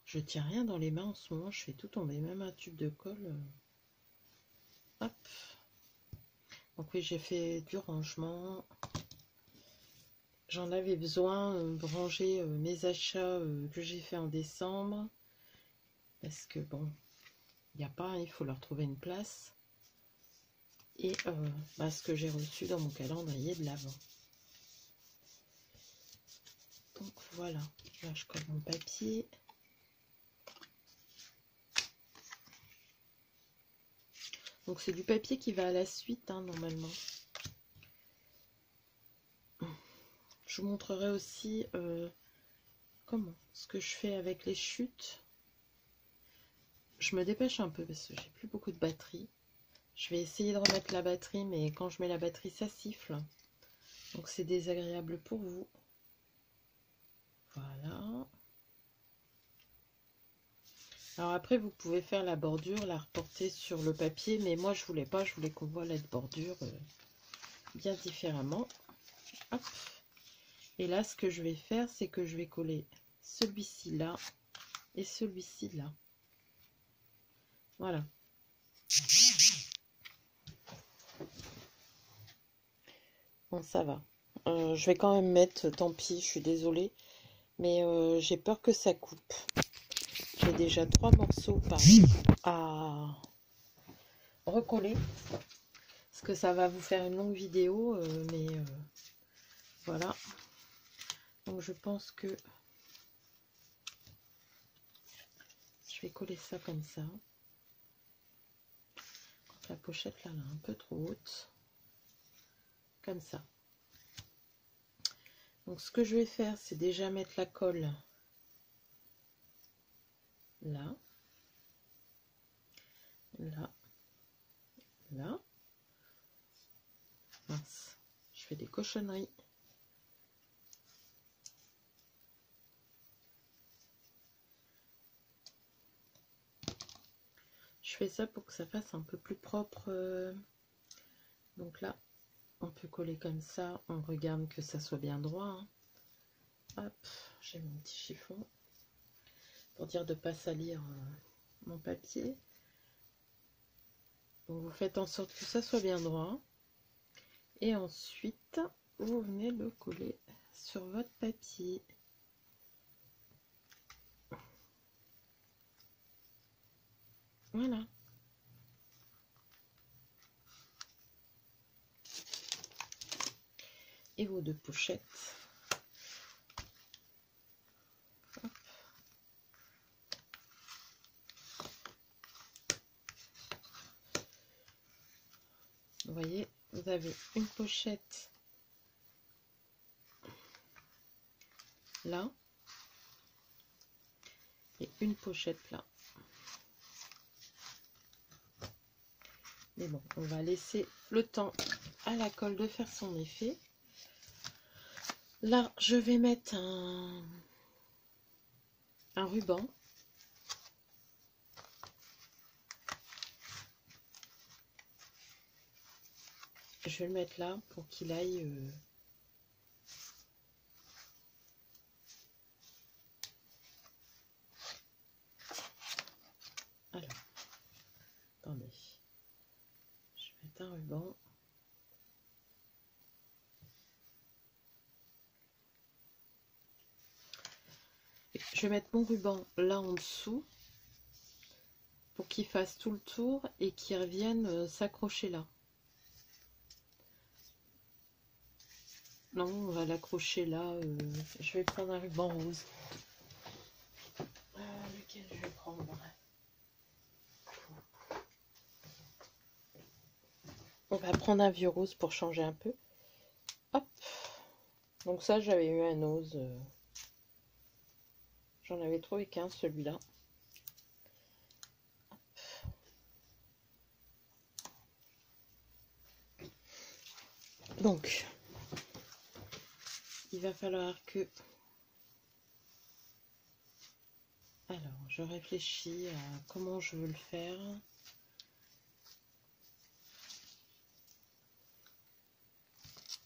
Je tiens rien dans les mains en ce moment. Je fais tout tomber. Même un tube de colle. Hop. Donc oui, j'ai fait du rangement. J'en avais besoin de ranger mes achats que j'ai fait en décembre. Parce que bon, il n'y a pas, il faut leur trouver une place. Et ce que j'ai reçu dans mon calendrier de l'Avent. Donc voilà, là je colle mon papier. Donc c'est du papier qui va à la suite, hein, normalement. Je vous montrerai aussi comment ce que je fais avec les chutes. Je me dépêche un peu parce que j'ai plus beaucoup de batterie. Je vais essayer de remettre la batterie, mais quand je mets la batterie, ça siffle. Donc c'est désagréable pour vous. Voilà. Alors après, vous pouvez faire la bordure, la reporter sur le papier, mais moi je voulais pas, je voulais qu'on voit la bordure bien différemment. Hop. Et là, ce que je vais faire, c'est que je vais coller celui-ci là et celui-ci là. Voilà. Bon, ça va. Je vais quand même mettre, tant pis, je suis désolée, mais j'ai peur que ça coupe. J'ai déjà 3 morceaux à recoller. Parce que ça va vous faire une longue vidéo, mais voilà. Donc je pense que je vais coller ça comme ça. La pochette là, elle est un peu trop haute. Comme ça. Donc ce que je vais faire, c'est déjà mettre la colle là. Là. Là. Mince. Je fais des cochonneries. Je fais ça pour que ça fasse un peu plus propre. Donc là, on peut coller comme ça. On regarde que ça soit bien droit. Hein. Hop, j'ai mon petit chiffon. Pour dire de ne pas salir mon papier. Donc vous faites en sorte que ça soit bien droit. Et ensuite, vous venez le coller sur votre papier. Voilà. Et vos 2 pochettes. Hop. Vous voyez, vous avez une pochette là et une pochette là. Mais bon, on va laisser le temps à la colle de faire son effet. Là, je vais mettre un ruban. Je vais le mettre là pour qu'il aille... Alors, attendez. Je vais mettre un ruban. Je vais mettre mon ruban là en dessous pour qu'il fasse tout le tour et qu'il revienne s'accrocher là. Non, on va l'accrocher là. Je vais prendre un ruban rose. Lequel je vais prendre? On va prendre un vieux rose pour changer un peu. Hop. Donc ça, j'avais eu un ose. J'en avais trouvé qu'un, celui-là. Donc, il va falloir que... Alors, je réfléchis à comment je veux le faire.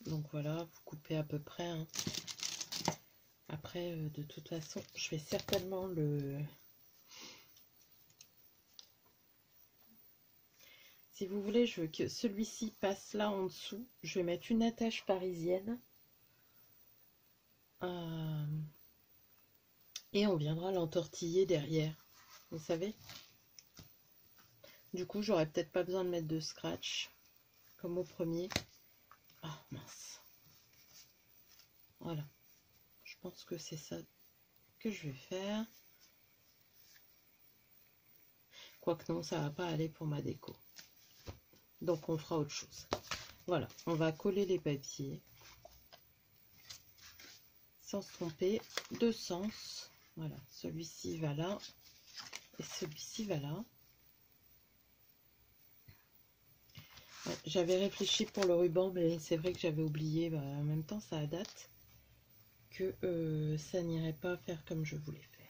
Donc voilà, vous coupez à peu près. Hein. Après, de toute façon, je vais certainement le... Si vous voulez, je veux que celui-ci passe là en dessous. Je vais mettre une attache parisienne. Et on viendra l'entortiller derrière. Vous savez? Du coup, j'aurais peut-être pas besoin de mettre de scratch. Comme au premier. Ah, mince. Voilà. Je pense que c'est ça que je vais faire. Quoique non, ça va pas aller pour ma déco. Donc, on fera autre chose. Voilà. On va coller les papiers. Sans se tromper. Deux sens. Voilà. Celui-ci va là. Et celui-ci va là. Ouais, j'avais réfléchi pour le ruban, mais c'est vrai que j'avais oublié. Bah, en même temps, ça date. Que ça n'irait pas faire comme je voulais faire.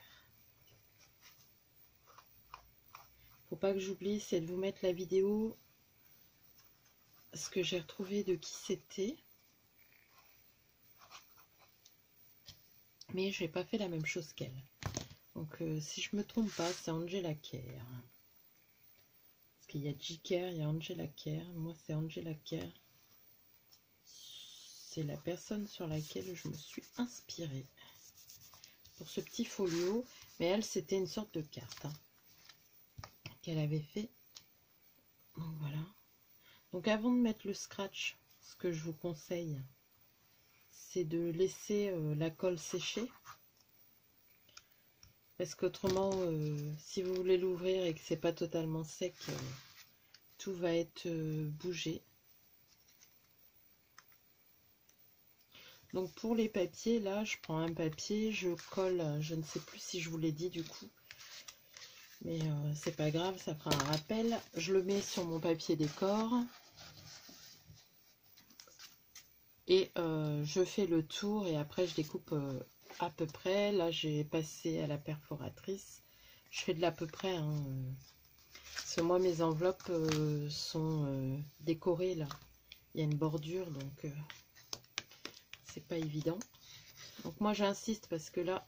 Faut pas que j'oublie, c'est de vous mettre la vidéo, ce que j'ai retrouvé de qui c'était. Mais je n'ai pas fait la même chose qu'elle. Donc si je me trompe pas, c'est Angela Kerr. Parce qu'il y a J. Kerr, il y a Angela Kerr. Moi, c'est Angela Kerr. C'est la personne sur laquelle je me suis inspirée pour ce petit folio. Mais elle, c'était une sorte de carte hein, qu'elle avait fait. Donc voilà. Donc avant de mettre le scratch, ce que je vous conseille, c'est de laisser la colle sécher. Parce qu'autrement, si vous voulez l'ouvrir et que c'est pas totalement sec, tout va être bougé. Donc pour les papiers, là, je prends un papier, je colle, je ne sais plus si je vous l'ai dit du coup. Mais c'est pas grave, ça fera un rappel. Je le mets sur mon papier décor. Et je fais le tour et après je découpe à peu près. Là j'ai passé à la perforatrice. Je fais de l'à peu près. Hein, parce que moi mes enveloppes sont décorées là. Il y a une bordure donc c'est pas évident. Donc moi j'insiste parce que là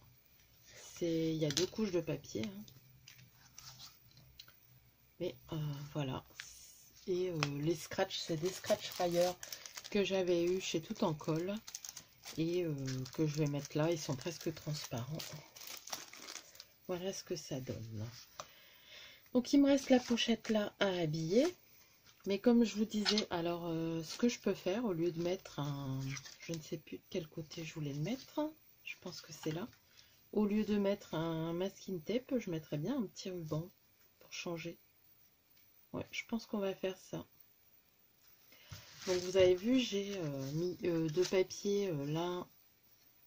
il y a deux couches de papier. Hein. Mais voilà. Et les scratchs, c'est des scratch fire que j'avais eu chez Tout en Colle et que je vais mettre là. Ils sont presque transparents. Voilà ce que ça donne. Donc il me reste la pochette là à habiller. Mais comme je vous disais, alors ce que je peux faire au lieu de mettre un... Je ne sais plus de quel côté je voulais le mettre. Je pense que c'est là. Au lieu de mettre un masking tape, je mettrais bien un petit ruban pour changer. Ouais, je pense qu'on va faire ça. Donc vous avez vu, j'ai mis deux papiers l'un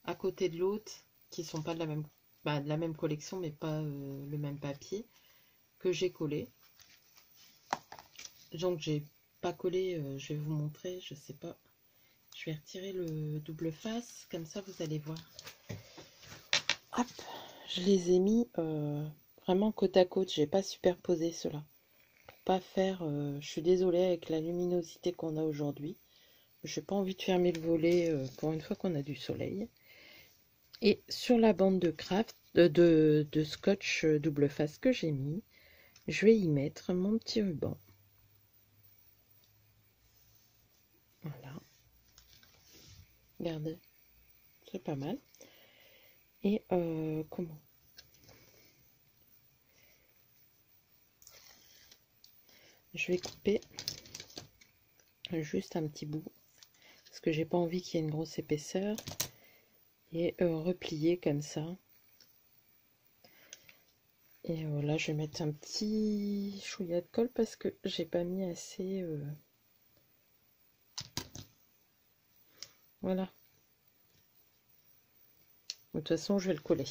à côté de l'autre qui sont pas de la même collection mais pas le même papier que j'ai collé. Donc j'ai pas collé, je vais vous montrer, je sais pas. Je vais retirer le double face, comme ça vous allez voir. Hop, je les ai mis vraiment côte à côte, j'ai pas superposé cela. Pour pas faire, je suis désolée avec la luminosité qu'on a aujourd'hui. J'ai pas envie de fermer le volet pour une fois qu'on a du soleil. Et sur la bande de craft, de scotch double face que j'ai mis, je vais y mettre mon petit ruban. Voilà. Regardez, c'est pas mal. Et comment? Je vais couper juste un petit bout parce que j'ai pas envie qu'il y ait une grosse épaisseur et replier comme ça. Et là, je vais mettre un petit chouïa de colle parce que j'ai pas mis assez. Voilà. De toute façon, je vais le coller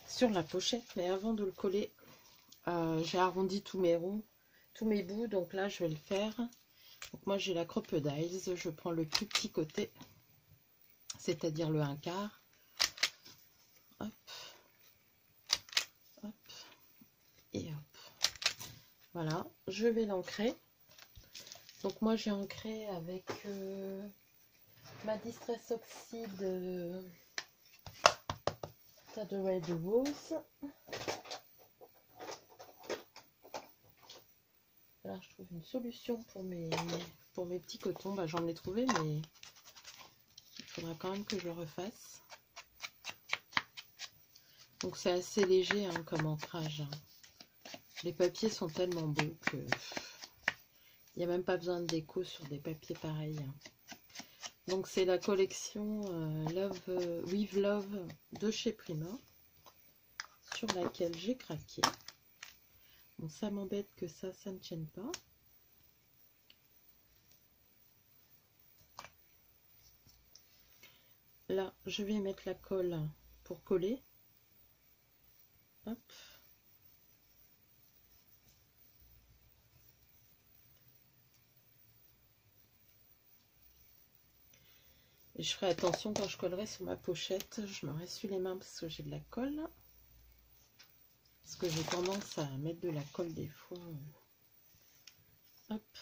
sur la pochette, mais avant de le coller, j'ai arrondi tous mes ronds, tous mes bouts, donc là, je vais le faire. Donc moi, j'ai la Crocodiles, je prends le plus petit côté, c'est-à-dire le 1/4. Hop, hop, et hop. Voilà, je vais l'ancrer. Donc moi, j'ai ancré avec ma Distress Oxide de Red Rose. Là, je trouve une solution pour mes petits cotons. Bah, j'en ai trouvé, mais il faudra quand même que je le refasse. Donc c'est assez léger hein, comme ancrage. Les papiers sont tellement beaux que il n'y a même pas besoin de déco sur des papiers pareils. Donc c'est la collection With Love de chez Prima, sur laquelle j'ai craqué. Bon, ça m'embête que ça ne tienne pas. Là, je vais mettre la colle pour coller. Hop. Et je ferai attention quand je collerai sur ma pochette. Je me ressuie les mains parce que j'ai de la colle. Parce que j'ai tendance à mettre de la colle des fois. Hop.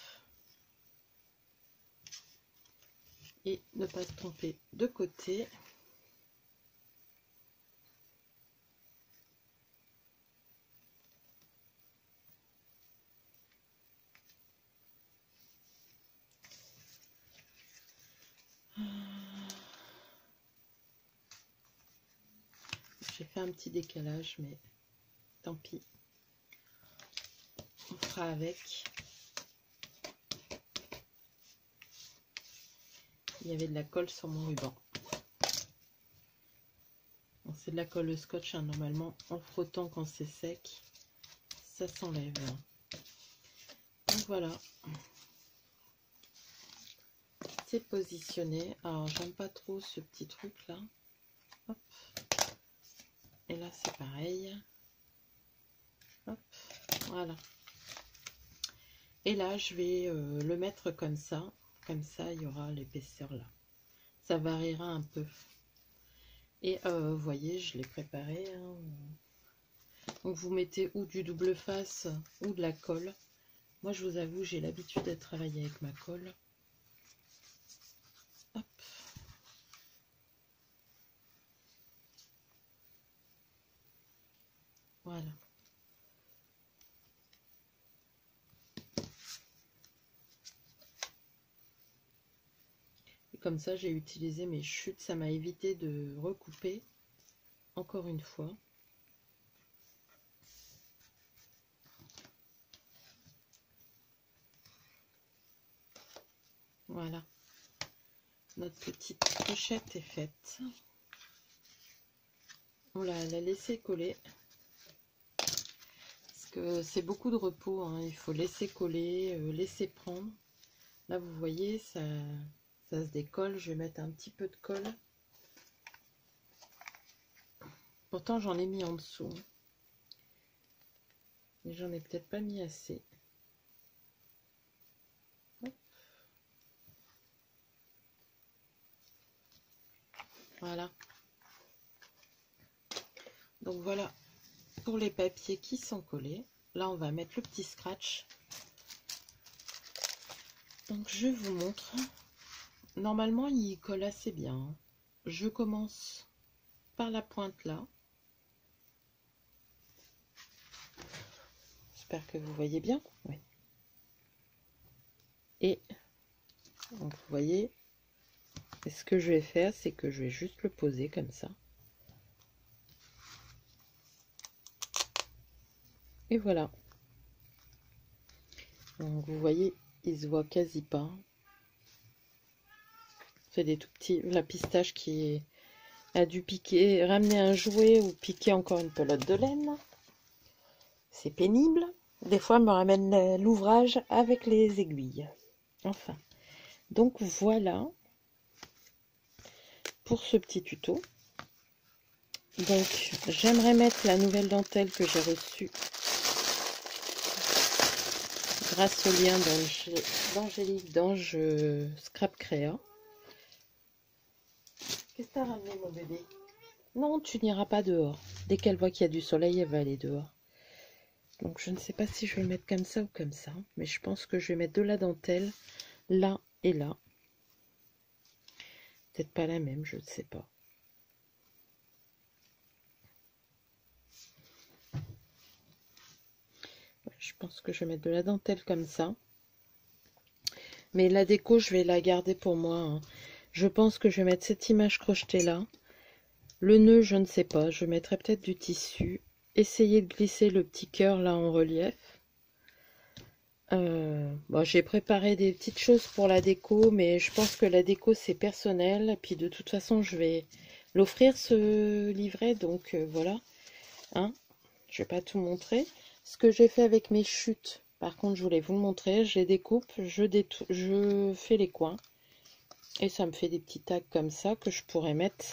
Et ne pas se tromper de côté. J'ai fait un petit décalage, mais tant pis. On fera avec. Il y avait de la colle sur mon ruban. Bon, c'est de la colle scotch, hein, normalement, en frottant quand c'est sec, ça s'enlève. Donc voilà. C'est positionné. Alors, j'aime pas trop ce petit truc là. Hop. Et là, c'est pareil. Hop. Voilà. Et là, je vais le mettre comme ça. Comme ça, il y aura l'épaisseur là. Ça variera un peu. Et vous voyez, je l'ai préparé. Hein. Donc, vous mettez ou du double face ou de la colle. Moi, je vous avoue, j'ai l'habitude de travailler avec ma colle. Hop. Voilà. Et comme ça, j'ai utilisé mes chutes. Ça m'a évité de recouper encore une fois. Voilà. Notre petite pochette est faite. On l'a laissé coller. Parce que c'est beaucoup de repos. Hein. Il faut laisser coller, laisser prendre. Là, vous voyez, ça se décolle. Je vais mettre un petit peu de colle. Pourtant, j'en ai mis en dessous. Mais j'en ai peut-être pas mis assez. Hop. Voilà. Donc voilà pour les papiers qui sont collés. Là, on va mettre le petit scratch. Donc, je vous montre. Normalement, il colle assez bien. Je commence par la pointe là. J'espère que vous voyez bien. Oui. Et donc, vous voyez, et ce que je vais faire, c'est que je vais juste le poser comme ça. Et voilà. Donc, vous voyez, il se voit quasi pas. C'est des tout petits. La pistache qui a dû piquer, ramener un jouet ou piquer encore une pelote de laine. C'est pénible. Des fois, elle me ramène l'ouvrage avec les aiguilles. Enfin. Donc voilà pour ce petit tuto. Donc j'aimerais mettre la nouvelle dentelle que j'ai reçue grâce au lien d'Angélique d'Ange Scrap Créa. Qu'est-ce que t'as ramené, mon bébé? Non, tu n'iras pas dehors. Dès qu'elle voit qu'il y a du soleil, elle va aller dehors. Donc je ne sais pas si je vais le mettre comme ça ou comme ça, mais je pense que je vais mettre de la dentelle là et là. Peut-être pas la même, je ne sais pas. Je pense que je vais mettre de la dentelle comme ça. Mais la déco, je vais la garder pour moi, hein. Je pense que je vais mettre cette image crochetée là. Le nœud, je ne sais pas. Je mettrai peut-être du tissu. Essayer de glisser le petit cœur là en relief. Bon, j'ai préparé des petites choses pour la déco, mais je pense que la déco c'est personnel. Et puis de toute façon, je vais l'offrir ce livret, donc voilà. Hein, je vais pas tout montrer. Ce que j'ai fait avec mes chutes, par contre, je voulais vous le montrer. Je les découpe, je fais les coins. Et ça me fait des petits tags comme ça que je pourrais mettre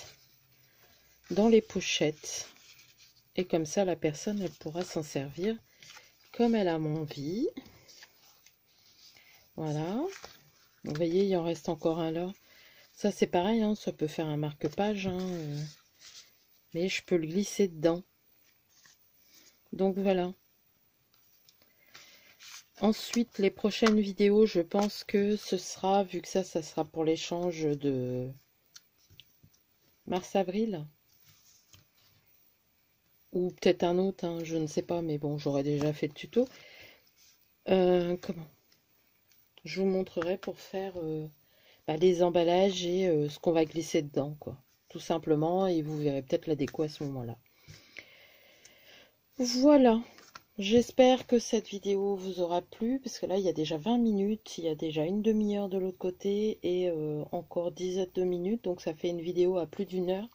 dans les pochettes. Et comme ça, la personne, elle pourra s'en servir comme elle a envie. Voilà. Vous voyez, il en reste encore un là. Ça, c'est pareil, hein, ça peut faire un marque-page. Hein, mais je peux le glisser dedans. Donc voilà. Ensuite, les prochaines vidéos, je pense que ce sera, vu que ça sera pour l'échange de mars-avril. Ou peut-être un autre, hein, je ne sais pas, mais bon, j'aurais déjà fait le tuto. Comment? Je vous montrerai pour faire les emballages et ce qu'on va glisser dedans, quoi. Tout simplement, et vous verrez peut-être la déco à ce moment-là. Voilà. J'espère que cette vidéo vous aura plu, parce que là, il y a déjà 20 minutes, il y a déjà une demi-heure de l'autre côté, et encore 10 minutes, donc ça fait une vidéo à plus d'une heure.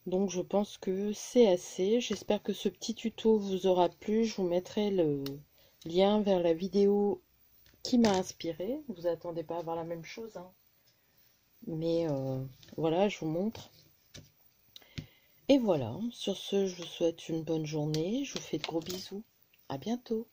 Donc je pense que c'est assez. J'espère que ce petit tuto vous aura plu. Je vous mettrai le lien vers la vidéo qui m'a inspiré. Vous attendez pas à voir la même chose, hein. Mais voilà, je vous montre. Et voilà, sur ce, je vous souhaite une bonne journée. Je vous fais de gros bisous. À bientôt.